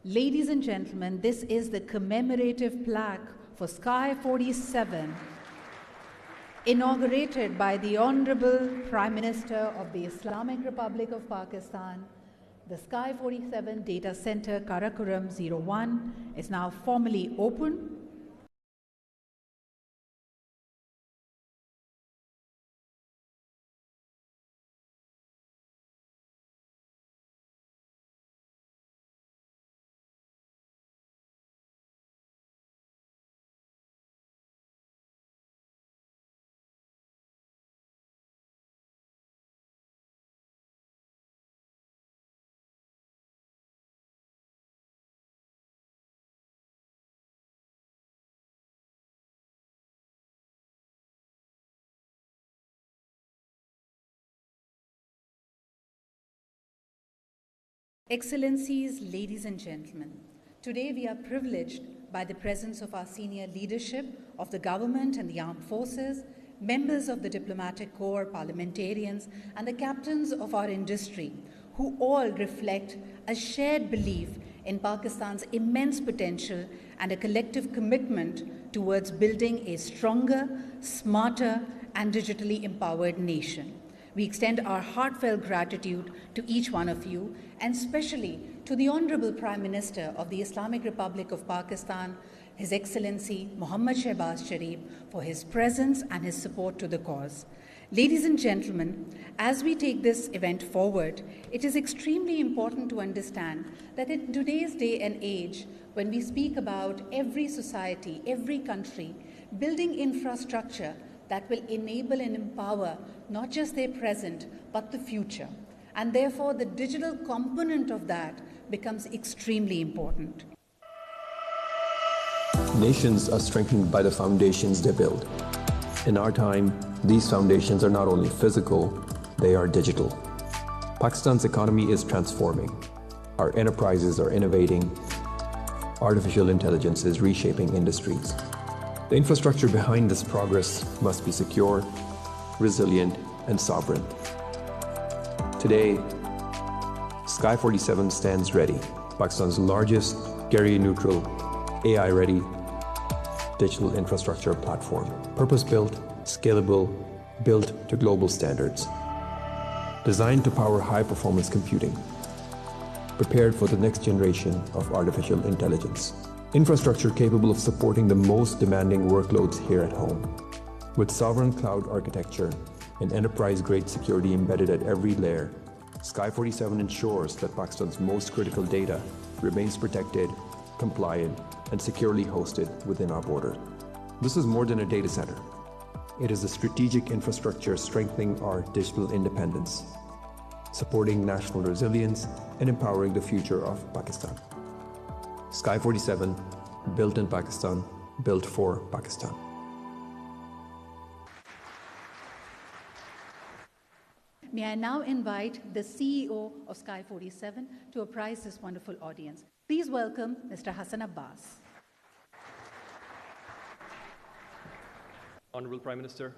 Ladies and gentlemen, this is the commemorative plaque for Sky 47, inaugurated by the Honorable Prime Minister of the Islamic Republic of Pakistan. The Sky 47 Data Center Karakoram-1 is now formally open. Excellencies, ladies and gentlemen, today we are privileged by the presence of our senior leadership of the government and the armed forces, members of the diplomatic corps, parliamentarians, and the captains of our industry, who all reflect a shared belief in Pakistan's immense potential and a collective commitment towards building a stronger, smarter, and digitally empowered nation. We extend our heartfelt gratitude to each one of you, and especially to the Honorable Prime Minister of the Islamic Republic of Pakistan, His Excellency Muhammad Shehbaz Sharif, for his presence and his support to the cause. Ladies and gentlemen, as we take this event forward, it is extremely important to understand that in today's day and age, when we speak about every society, every country, building infrastructure that will enable and empower not just their present, but the future. And therefore, the digital component of that becomes extremely important. Nations are strengthened by the foundations they build. In our time, these foundations are not only physical, they are digital. Pakistan's economy is transforming. Our enterprises are innovating. Artificial intelligence is reshaping industries. The infrastructure behind this progress must be secure, resilient, and sovereign. Today, Sky 47 stands ready, Pakistan's largest carrier-neutral, AI-ready digital infrastructure platform, purpose-built, scalable, built to global standards, designed to power high-performance computing, prepared for the next generation of artificial intelligence. Infrastructure capable of supporting the most demanding workloads here at home. With sovereign cloud architecture and enterprise-grade security embedded at every layer, Sky 47 ensures that Pakistan's most critical data remains protected, compliant, and securely hosted within our border. This is more than a data center. It is a strategic infrastructure strengthening our digital independence, supporting national resilience, and empowering the future of Pakistan. Sky 47, built in Pakistan, built for Pakistan. May I now invite the CEO of Sky 47 to apprise this wonderful audience. Please welcome Mr. Hassan Abbas. Honorable Prime Minister,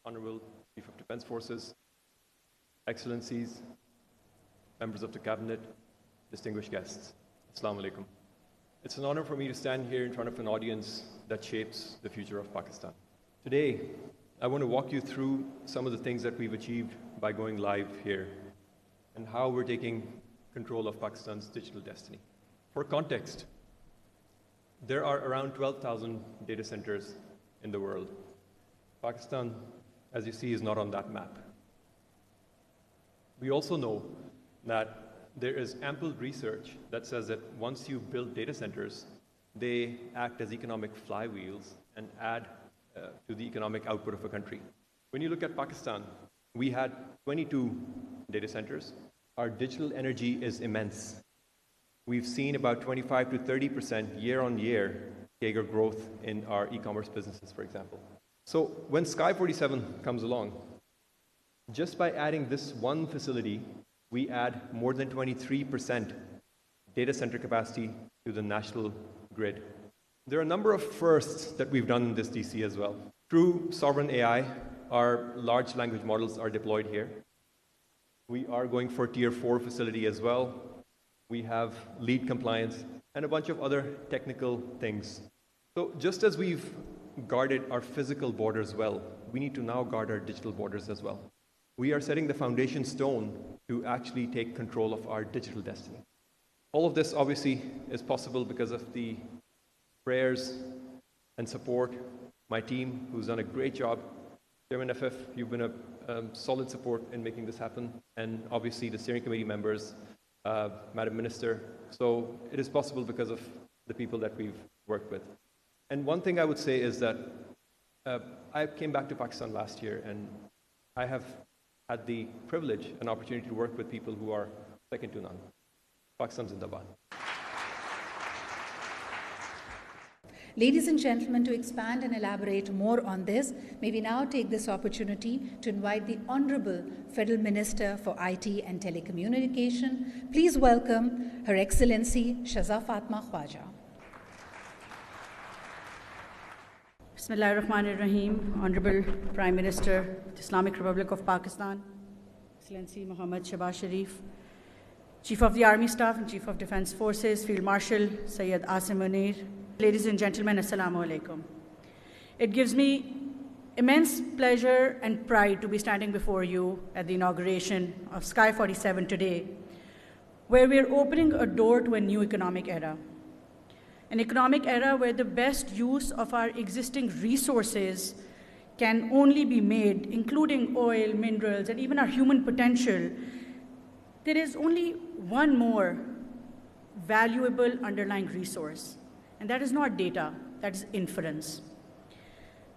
Honorable Chief of Defense Forces, Excellencies, members of the Cabinet, distinguished guests. Assalamu alaikum. It's an honor for me to stand here in front of an audience that shapes the future of Pakistan. Today, I want to walk you through some of the things that we've achieved by going live here and how we're taking control of Pakistan's digital destiny. For context, there are around 12,000 data centers in the world. Pakistan, as you see, is not on that map. We also know that there is ample research that says that once you build data centers, they act as economic flywheels and add to the economic output of a country. When you look at Pakistan, we had 22 data centers. Our digital energy is immense. We've seen about 25 to 30% year-on-year CAGR growth in our e-commerce businesses, for example. So when Sky 47 comes along, just by adding this one facility, we add more than 23% data center capacity to the national grid. There are a number of firsts that we've done in this DC as well. Through sovereign AI, our large language models are deployed here. We are going for Tier 4 facility as well. we have lead compliance, and a bunch of other technical things. So just as we've guarded our physical borders well, we need to now guard our digital borders as well. We are setting the foundation stone to actually take control of our digital destiny. All of this obviously is possible because of the prayers and support, my team who's done a great job. Chairman FF, you've been a solid support in making this happen, and obviously the steering committee members, Madam Minister. So it is possible because of the people that we've worked with. And one thing I would say is that I came back to Pakistan last year, and I have had the privilege and opportunity to work with people who are second to none. Pakistan Zindabad. Ladies and gentlemen, to expand and elaborate more on this, may we now take this opportunity to invite the Honorable Federal Minister for IT and Telecommunication. Please welcome Her Excellency Shahzad Fatma Khwaja. Bismillahirrahmanirrahim. Honorable Prime Minister of the Islamic Republic of Pakistan, Excellency Muhammad Sharif, Chief of the Army Staff and Chief of Defense Forces, Field Marshal Syed Asim Munir. Ladies and gentlemen, Assalamu alaikum. It gives me immense pleasure and pride to be standing before you at the inauguration of Sky 47 today, where we are opening a door to a new economic era. An economic era where the best use of our existing resources can only be made, including oil, minerals, and even our human potential. There is only one more valuable underlying resource, and that is not data, that is inference.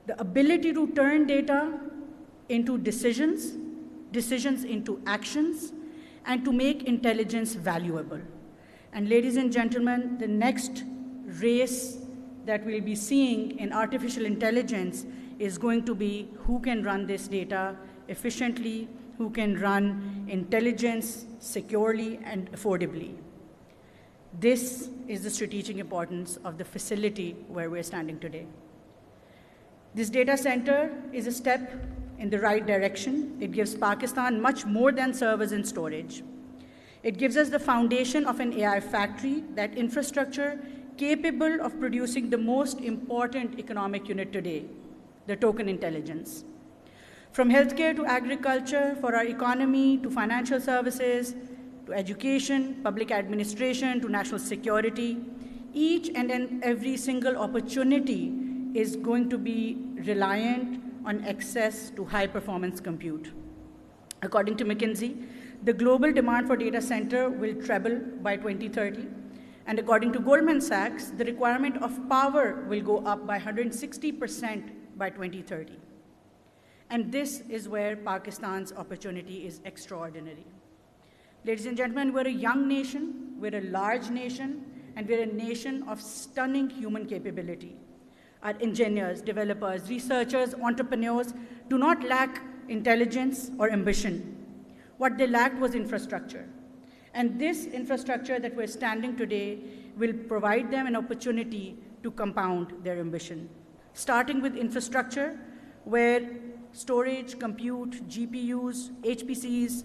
The ability to turn data into decisions, decisions into actions, and to make intelligence valuable. And ladies and gentlemen, the next race that we'll be seeing in artificial intelligence is going to be who can run this data efficiently, who can run intelligence securely and affordably. This is the strategic importance of the facility where we're standing today. This data center is a step in the right direction. It gives Pakistan much more than servers and storage. It gives us the foundation of an AI factory, that infrastructure capable of producing the most important economic unit today, the token intelligence. From healthcare to agriculture, for our economy, to financial services, to education, public administration, to national security, each and every single opportunity is going to be reliant on access to high-performance compute. According to McKinsey, the global demand for data center will treble by 2030. And according to Goldman Sachs, the requirement of power will go up by 160% by 2030. And this is where Pakistan's opportunity is extraordinary. Ladies and gentlemen, we're a young nation, we're a large nation, and we're a nation of stunning human capability. Our engineers, developers, researchers, entrepreneurs do not lack intelligence or ambition. What they lacked was infrastructure. And this infrastructure that we're standing today will provide them an opportunity to compound their ambition. Starting with infrastructure, where storage, compute, GPUs, HPCs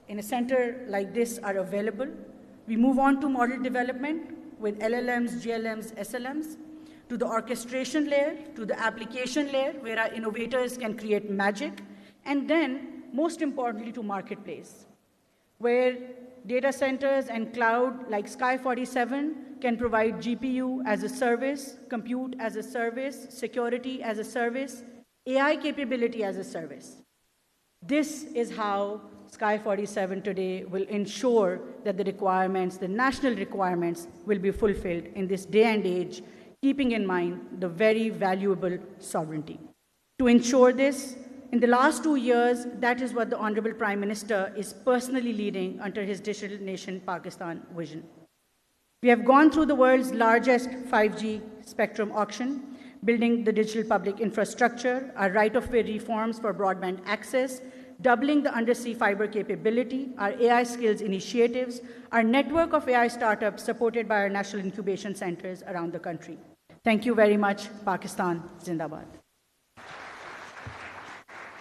in a center like this are available. We move on to model development with LLMs, GLMs, SLMs, to the orchestration layer, to the application layer, where our innovators can create magic, and then, most importantly, to marketplace, where data centers and cloud like Sky 47 can provide GPU as a service, compute as a service, security as a service, AI capability as a service. This is how Sky 47 today will ensure that the requirements, the national requirements, will be fulfilled in this day and age, keeping in mind the very valuable sovereignty. To ensure this, in the last 2 years, that is what the Honorable Prime Minister is personally leading under his Digital Nation Pakistan vision. We have gone through the world's largest 5G spectrum auction, building the digital public infrastructure, our right-of-way reforms for broadband access, doubling the undersea fiber capability, our AI skills initiatives, our network of AI startups supported by our national incubation centers around the country. Thank you very much. Pakistan Zindabad.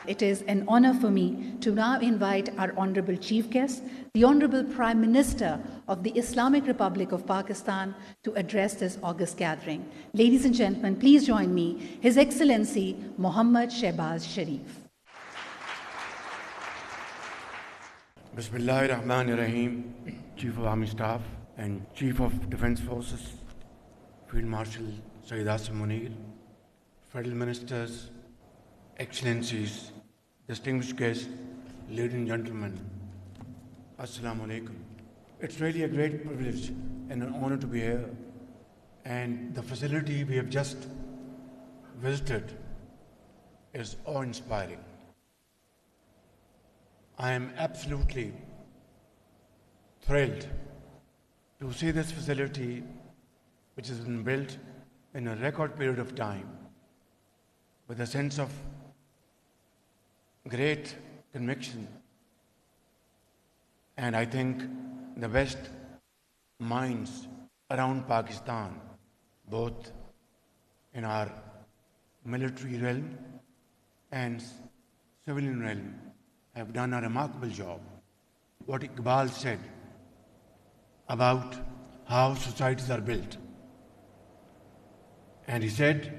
It is an honor for me to now invite our Honorable Chief Guest, the Honorable Prime Minister of the Islamic Republic of Pakistan, to address this august gathering. Ladies and gentlemen, please join me, His Excellency Muhammad Shehbaz Sharif. Bismillahirrahmanirrahim. Chief of Army Staff and Chief of Defense Forces, Field Marshal Syed Asim Munir, Federal Ministers, Excellencies, distinguished guests, ladies and gentlemen, Assalamu alaikum. It's really a great privilege and an honor to be here. And the facility we have just visited is awe-inspiring. I am absolutely thrilled to see this facility, which has been built in a record period of time, with a sense of great conviction. And I think the best minds around Pakistan, both in our military realm and civilian realm, have done a remarkable job. What Iqbal said about how societies are built. And he said,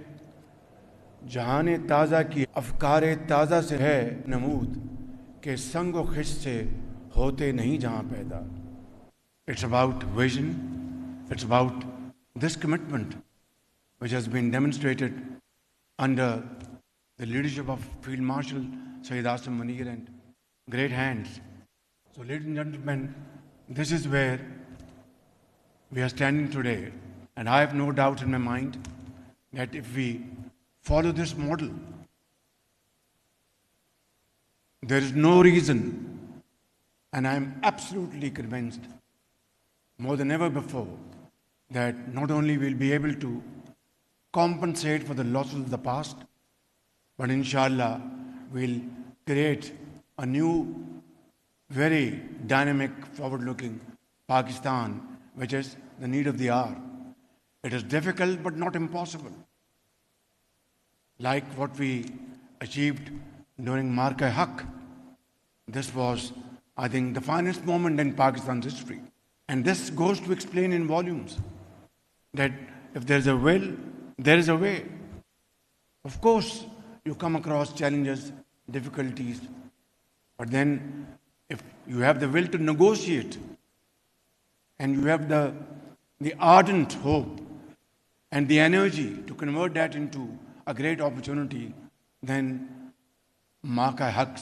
जहाने ताज़ा की अफ़कारे ताज़ा से है नमूद के संग व खिश से होते नहीं जहाँ पैदा. It's about vision, it's about this commitment which has been demonstrated under the leadership of Field Marshal Syed Asim Munir and great hands. So ladies and gentlemen, this is where we are standing today, and I have no doubt in my mind that if we follow this model, there is no reason, and I am absolutely convinced more than ever before, that not only we'll be able to compensate for the losses of the past, but inshallah we'll create a new, very dynamic, forward-looking Pakistan, which is the need of the hour. It is difficult but not impossible. Like what we achieved during Marka-e-Haq. This was, I think, the finest moment in Pakistan's history. And this goes to explain in volumes that if there is a will, there is a way. Of course, you come across challenges, difficulties, but then if you have the will to negotiate and you have the ardent hope and the energy to convert that into a great opportunity, then Marka-e-Haq,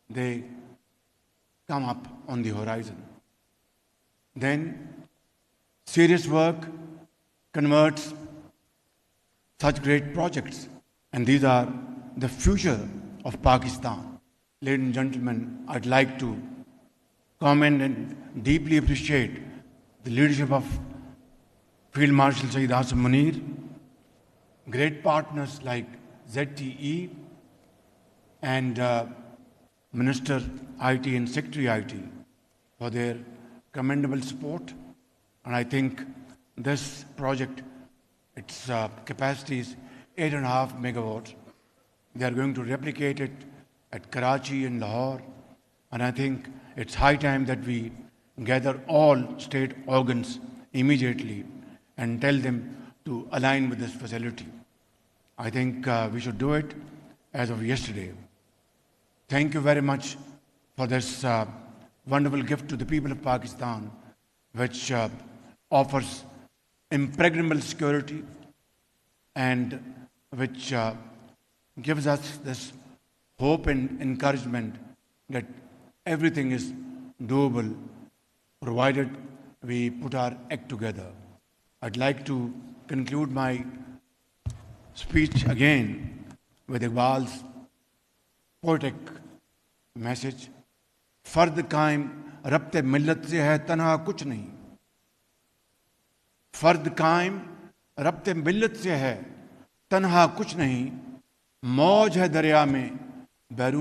they come up on the horizon. Then serious work converts such great projects, and these are the future of Pakistan. Ladies and gentlemen, I'd like to comment and deeply appreciate the leadership of Field Marshal Syed Asim Munir, great partners like ZTE and Minister IT and Secretary IT for their commendable support. And I think this project, its capacity is 8.5 megawatts. They are going to replicate it at Karachi and Lahore. And I think it's high time that we gather all state organs immediately and tell them to align with this facility. I think we should do it as of yesterday. Thank you very much for this wonderful gift to the people of Pakistan, which offers impregnable security and which gives us this hope and encouragement that everything is doable provided we put our act together. I'd like to conclude my speech again with Iqbal's poetic message. फर्द कायम रब्ते मिल्लत से है तन्हा कुछ नहीं. फर्द कायम रब्ते मिल्लत से है तन्हा कुछ नहीं. मौज है दरिया में बैरून